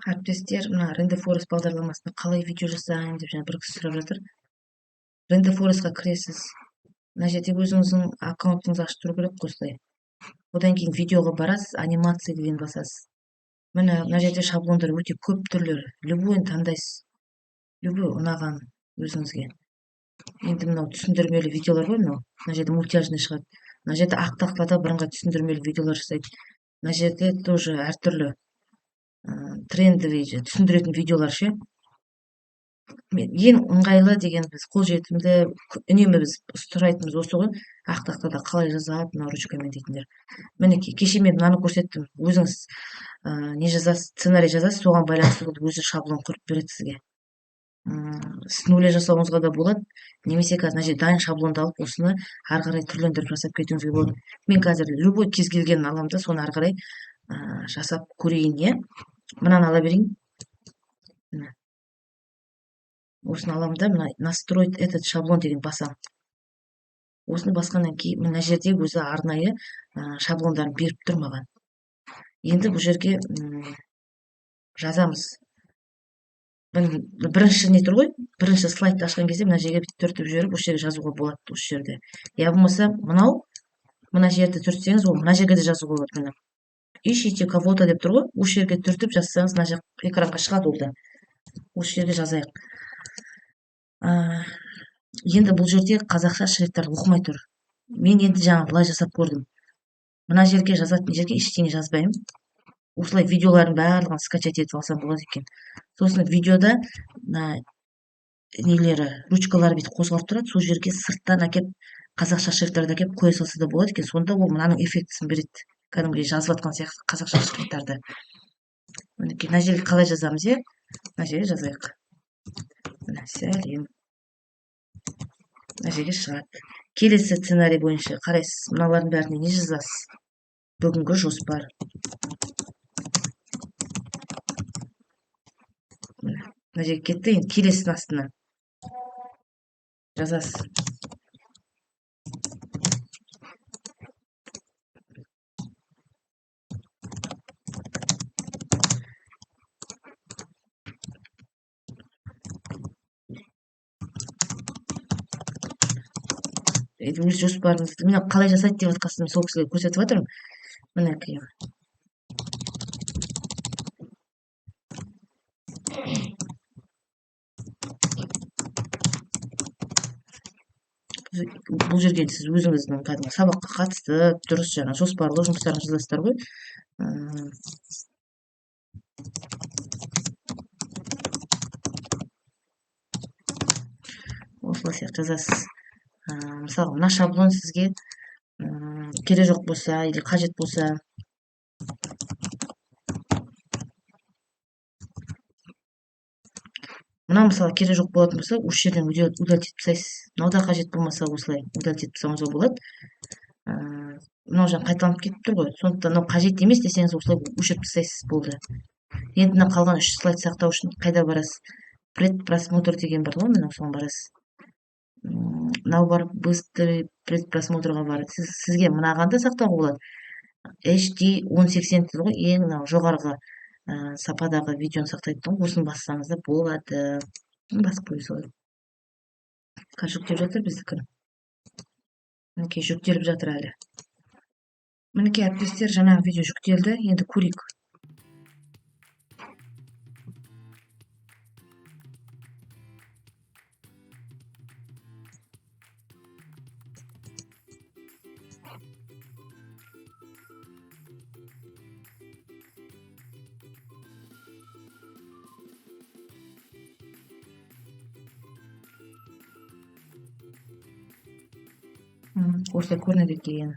Әріптестер, мына Rende Forest бағдарламасында қалай видео жасайын деп жаңа бір кісі сұрап жатыр. Rende Forestқа кіресіз. Мына жерде өзіңіздің аккаунтыңызды ашып тұру керек қой осылай. Одан кейін видеоға барасыз, анимация деген басасыз. Мына жерде шаблондар өте көп түрлері. Любойын таңдайсыз. Любой ұнаған өзіңізге. Енді мынау түсіндірмелі видеолар ғой мынау. Мына жерде мультяжный шығады. Мына жерде ақ тақтада бірыңғай түсіндірмелі видеолар жасайды. Мына жерде тоже әртүрлі трендовый түсіндіретін видеолар ше. Ең ыңғайлы деген біз қолжетімді үнемі біз сұрайтынымыз осы ғой. Ақ тақтада қалай жазады мына ручкамен дейтіндер. Мінекей кеше мен мынаны көрсеттім. Өзіңіз не жазасыз, сценарий жазасыз, соған байланысты өзі шаблон құрып береді сізге. С нуля жасауыңызға да болады. Немесе қазір мына жерде дайын шаблонды алып осыны ары қарай түрлендіріп жасап кетуіңізге болады. Мен қазір любой кез келгенін аламын да соны ары қарай жасап көрейін, иә. Мынаны ала берейін. Осыны аламын да мына настроить этот шаблон деген басам. Осыны басқаннан кейін мына жерде өзі арнайы шаблондарын беріп тұр маған. Енді бұл жерге жазамыз. Бірінші не тұр ғой? Бірінші слайдты ашқан кезде мына жерге түртіп жіберіп, осы жерге жазуға болады осы жерде. Я болмаса мына жерді түртсеңіз, ол мына жерге де жазуға болады міне. Ищите кого-то деп тұр ғой? Осы жерге түртіп жазсаңыз, мына жақ экранға шығады ол да. Осы жерге жазайық. Енді бұл жерде қазақша шрифттар оқымай тұр. Мен енді жаңа былай жасап көрдім. Мына жерге жазатын жерге ештеңе жазбаймын. Осылай видеолардың барлығын скачать етіп алсам болады екен. Сосын видеода нелері, ручкалары бүйтіп қозғалып тұрады. Сол жерге сырттан әкеп қазақша шрифттарды әкеп қоя салса да болады екен. Сонда ол мынаның эффектісін береді. Кәдімгідей жазып жатқан сияқты қазақша шрифттарды. Мына жерге қалай жазамыз, иә? Мына жерге жазайық. Сәлем. Мына жерге шығады. Келесі сценарий бойынша қарайсыз. Мыналардың бәріне не жазасыз? Бүгінгі жоспар. Мына жерге кетті, енді келесінің астына жазасыз. Өз жоспарыңызды міне қалай жасайды деп жатқасын сол кісіге көрсетіп жатырмын. Мінекей. Бұл жерге сіз өзіңіздің кәдімгі сабаққа қатысты дұрыс жаңа жоспарлы жұмыстарын жазасыздар ғой. Осылай сияқты жазасыз. Мысалы, мына шаблон сізге керек жоқ болса, или қажет болса, мына мысалы керек жоқ болатын болса, осы жерден удалить етіп тастайсыз. Мынау да қажет болмаса, осылай удалить етіп тастауыңызға болады. Мынау жаңа қайталанып кетіп тұр ғой. Сондықтан мынау қажет емес десеңіз, осылай өшіріп тастайсыз, болды. Енді мына қалған 3 слайд сақтау үшін қайда барасыз? Предпросмотр деген бар ғой, мына соған барасыз. Мынау бар, быстрый предпросмотрға барады. Сізге мынағанда сақтауға болады. HD 1080 тұр ғой, ең жоғарғы сападағы видеоны сақтайтын ғой. Осыны бассаңыз да болады. Басып қойып солай. Қазір жүктеп жатыр біздікі. Мінекей жүктеліп жатыр әлі. Мінекей әріптестер, жаңағы видео жүктелді. Енді көрейік. Осылай көрінеді екен.